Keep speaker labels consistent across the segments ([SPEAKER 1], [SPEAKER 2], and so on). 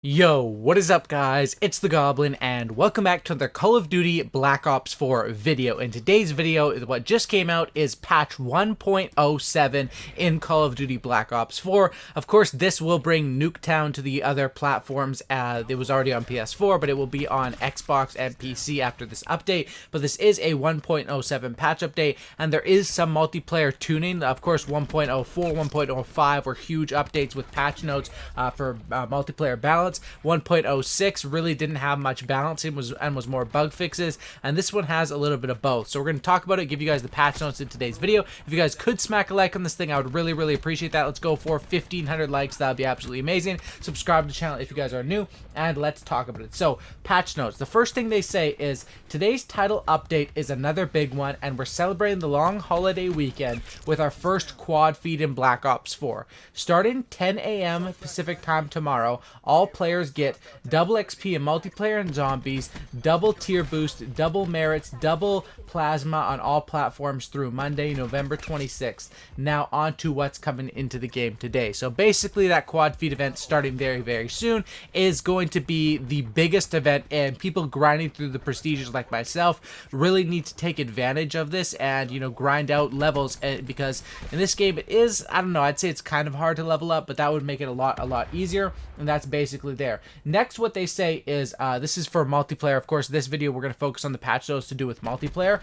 [SPEAKER 1] Yo, what is up guys? It's the Goblin and welcome back to the Call of Duty Black Ops 4 video. In today's video, what just came out is patch 1.07 in Call of Duty Black Ops 4. Of course, this will bring Nuketown to the other platforms. It was already on PS4, but it will be on Xbox and PC after this update. But this is a 1.07 patch update, and there is some multiplayer tuning. Of course, 1.04, 1.05 were huge updates with patch notes for multiplayer balance. 1.06 really didn't have much balance and was more bug fixes, and this one has a little bit of both. So we're going to talk about it, give you guys the patch notes in today's video. If you guys could smack a like on this thing, I would really appreciate that. Let's go for 1,500 likes. That would be absolutely amazing. Subscribe to the channel if you guys are new, and let's talk about it. So patch notes. The first thing they say is today's title update is another big one, and we're celebrating the long holiday weekend with our first quad feed in Black Ops 4. Starting 10 a.m. Pacific time tomorrow, all players get double XP in multiplayer and zombies, double tier boost, double merits, double plasma on all platforms through Monday, November 26th. Now on to what's coming into the game today. So basically that quad feed event starting very soon is going to be the biggest event, and people grinding through the prestiges like myself really need to take advantage of this and, you know, grind out levels, because in this game it is, I don't know, I'd say it's kind of hard to level up, but that would make it a lot easier, and that's basically there. Next, what they say is this is for multiplayer. Of course, this video we're going to focus on the patch notes to do with multiplayer.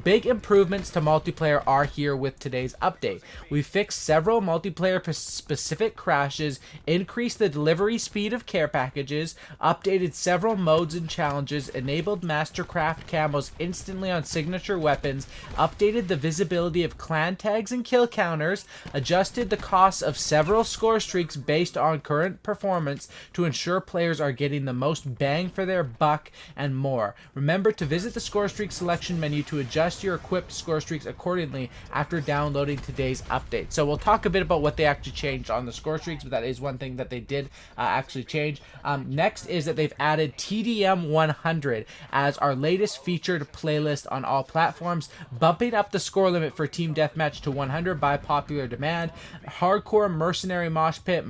[SPEAKER 1] Big improvements to multiplayer are here with today's update. We fixed several multiplayer specific crashes, increased the delivery speed of care packages, updated several modes and challenges, enabled Mastercraft camos instantly on signature weapons, updated the visibility of clan tags and kill counters, adjusted the costs of several score streaks based on current performance to ensure players are getting the most bang for their buck, and more. Remember to visit the score streak selection menu to adjust your equipped score streaks accordingly after downloading today's update. So we'll talk a bit about what they actually changed on the score streaks, but that is one thing that they did actually change. Next is that they've added TDM 100 as our latest featured playlist on all platforms, bumping up the score limit for Team Deathmatch to 100 by popular demand. Hardcore Mercenary Mosh Pit,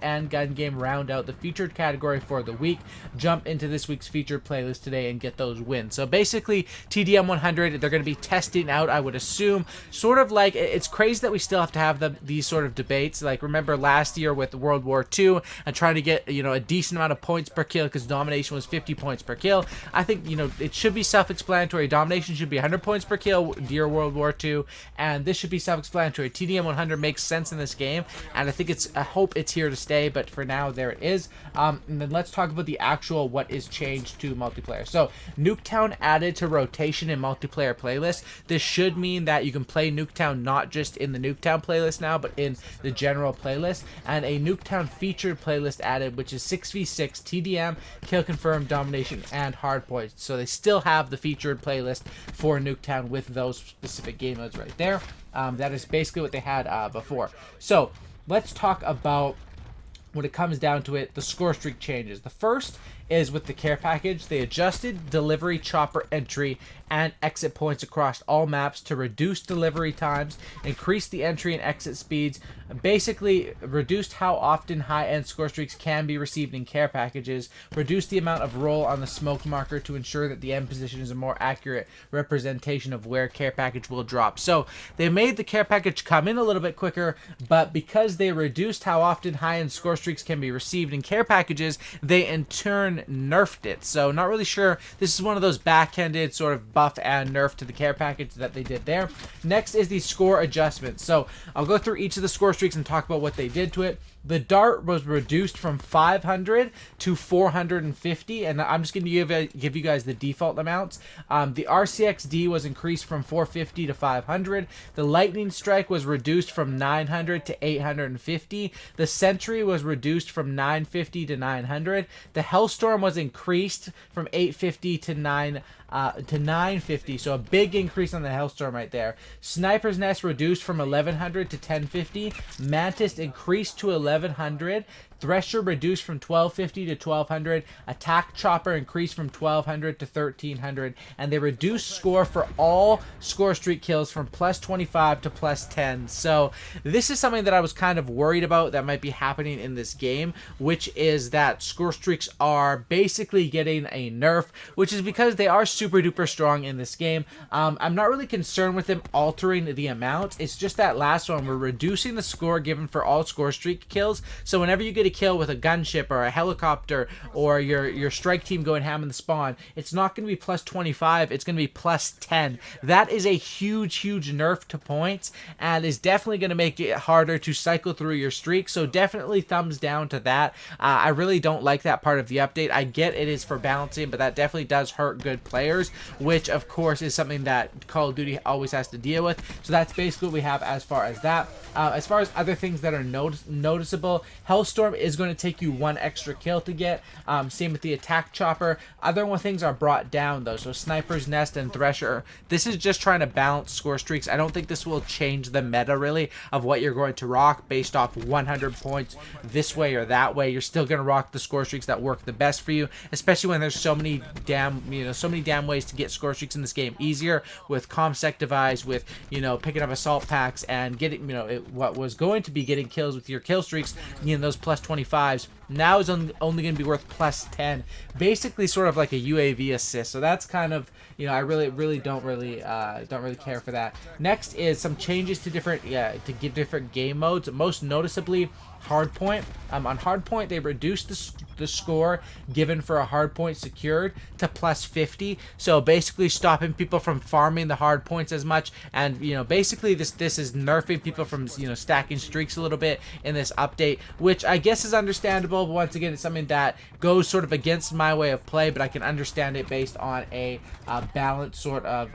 [SPEAKER 1] and Gun Game round out the featured category for the week. Jump into this week's featured playlist today and get those wins. So basically, TDM 100, they're going to be testing out, I would assume, sort of like, it's crazy that we still have to have these sort of debates. Like, remember last year with World War II and trying to get, you know, a decent amount of points per kill because domination was 50 points per kill. I think, you know, it should be self-explanatory. Domination should be 100 points per kill, dear World War II, and this should be self-explanatory. TDM 100 makes sense in this game, and I hope it's here to stay, but for now, there it is. And then let's talk about the actual what is changed to multiplayer. So, Nuketown added to rotation in multiplayer playlist. This should mean that you can play Nuketown not just in the Nuketown playlist now, but in the general playlist, and a Nuketown featured playlist added, which is 6v6 TDM, kill confirmed, domination, and hardpoint. So they still have the featured playlist for Nuketown with those specific game modes right there. That is basically what they had before. So let's talk about, when it comes down to it, the score streak changes. The first is with the care package. They adjusted delivery chopper entry and exit points across all maps to reduce delivery times, increase the entry and exit speeds, basically reduced how often high-end score streaks can be received in care packages, reduced the amount of roll on the smoke marker to ensure that the end position is a more accurate representation of where care package will drop. So they made the care package come in a little bit quicker, but because they reduced how often high-end score streaks can be received in care packages, they in turn nerfed it. So not really sure. This is one of those backhanded sort of buff and nerf to the care package that they did there. Next is the score adjustments. So I'll go through each of the score streaks and talk about what they did to it. The dart was reduced from 500 to 450, and I'm just going to give you guys the default amounts. The RCXD was increased from 450 to 500. The lightning strike was reduced from 900 to 850. The sentry was reduced from 950 to 900. The hellstorm was increased from 850 to 950, so a big increase on the hellstorm right there. Sniper's nest reduced from 1100 to 1050. Mantis increased to 1100. Thresher reduced from 1250 to 1200. Attack Chopper increased from 1200 to 1300. And they reduced score for all score streak kills from plus 25 to plus 10. So this is something that I was kind of worried about that might be happening in this game, which is that score streaks are basically getting a nerf, which is because they are super duper strong in this game. I'm not really concerned with them altering the amount. It's just that last one, we're reducing the score given for all score streak kills. So whenever you get a kill with a gunship or a helicopter or your strike team going ham in the spawn, it's not going to be plus 25, it's going to be plus 10. That is a huge nerf to points and is definitely going to make it harder to cycle through your streak. So definitely thumbs down to that. I really don't like that part of the update. I get it is for balancing, but that definitely does hurt good players, which of course is something that Call of Duty always has to deal with. So that's basically what we have as far as that. As far as other things that are noticeable, Hellstorm is going to take you 1 extra kill to get. Same with the Attack Chopper. Other things are brought down though. So Sniper's Nest and Thresher. This is just trying to balance score streaks. I don't think this will change the meta really of what you're going to rock based off 100 points this way or that way. You're still going to rock the score streaks that work the best for you, especially when there's so many damn ways to get score streaks in this game easier with ComSec device, with picking up assault packs and getting what was going to be getting kills with your kill streaks, those plus 25s now is only going to be worth plus 10, basically sort of like a UAV assist. So that's kind of I really don't really care for that. Next is some changes to different game modes, most noticeably hardpoint. On hardpoint, they reduced the score given for a hardpoint secured to plus 50. So basically stopping people from farming the hardpoints as much, and basically this is nerfing people from stacking streaks a little bit in this update, which I guess is understandable. But once again, it's something that goes sort of against my way of play, but I can understand it based on a balanced sort of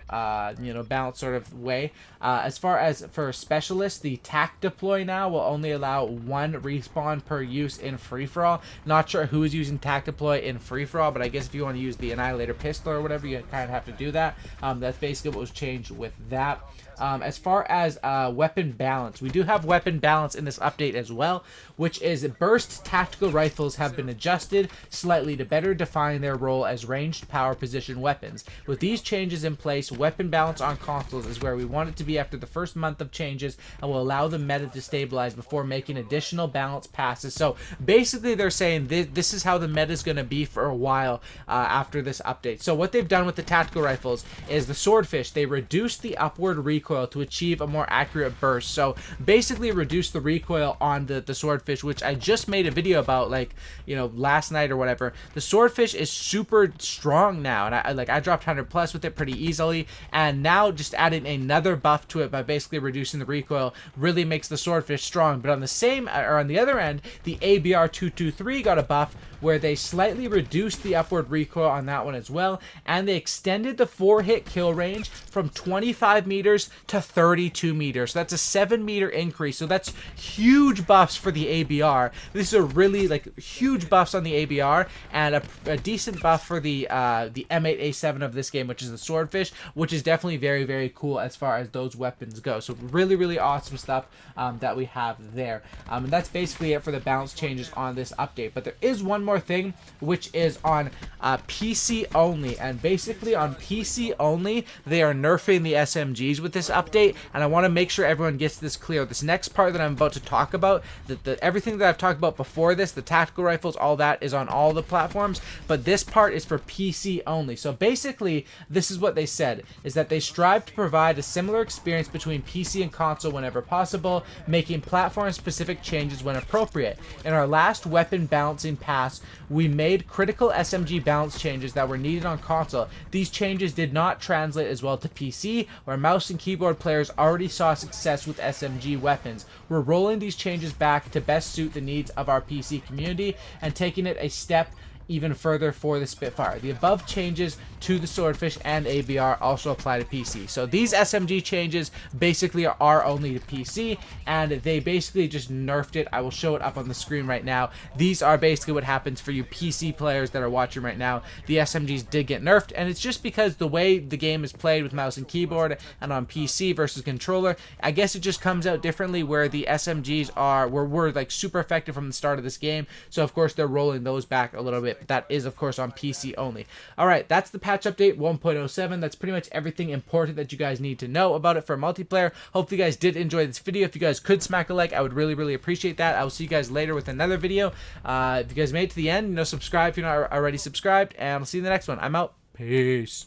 [SPEAKER 1] way. As far as for specialists, the tac deploy now will only allow 1 respawn per use in free-for-all. Not sure who is using tac deploy in free-for-all, but I guess if you want to use the Annihilator pistol or whatever, you kind of have to do that. That's basically what was changed with that. As far as weapon balance, we do have weapon balance in this update as well, which is burst tactical rifles have been adjusted slightly to better define their role as ranged power position weapons. With these changes in place, weapon balance on consoles is where we want it to be after the first month of changes, and will allow the meta to stabilize before making additional balance passes. So basically they're saying this is how the meta is going to be for a while after this update. So what they've done with the tactical rifles is the Swordfish, they reduced the upward recoil to achieve a more accurate burst. So basically reduce the recoil on the Swordfish, which I just made a video about last night or whatever. The Swordfish is super strong now, and I dropped 100 plus with it pretty easily, and now just adding another buff to it by basically reducing the recoil really makes the Swordfish strong. But on the other end, the ABR 223 got a buff where they slightly reduced the upward recoil on that one as well, and they extended the 4-hit kill range from 25 meters to 32 meters. So that's a 7-meter increase. So that's huge buffs for the ABR. These are really huge buffs on the ABR, and a decent buff for the M8A7 of this game, which is the Swordfish, which is definitely very, very cool as far as those weapons go. So really awesome stuff that we have there. And that's basically it for the balance changes on this update. But there is one more thing, which is on PC only, and basically on PC only they are nerfing the SMGs with this update, and I want to make sure everyone gets this clear. This next part that I'm about to talk about, everything that I've talked about before this, the tactical rifles, all that is on all the platforms, but this part is for PC only. So basically this is what they said, is that they strive to provide a similar experience between PC and console whenever possible, making platform specific changes when appropriate. In our last weapon balancing pass, we made critical SMG balance changes that were needed on console. These changes did not translate as well to PC, where mouse and keyboard players already saw success with SMG weapons. We're rolling these changes back to best suit the needs of our PC community and taking it a step even further for the Spitfire. The above changes to the Swordfish and ABR also apply to PC. So these SMG changes basically are only to PC, and they basically just nerfed it. I will show it up on the screen right now. These are basically what happens for you PC players that are watching right now. The SMGs did get nerfed, and it's just because the way the game is played with mouse and keyboard and on PC versus controller, I guess it just comes out differently, where the SMGs were like super effective from the start of this game. So of course they're rolling those back a little bit. But that is of course on PC only. All right, that's the patch update 1.07. That's pretty much everything important that you guys need to know about it for multiplayer. Hopefully you guys did enjoy this video. If you guys could smack a like, I would really appreciate that. I will see you guys later with another video. If you guys made it to the end, subscribe if you're not already subscribed, and I'll see you in the next one. I'm out. Peace.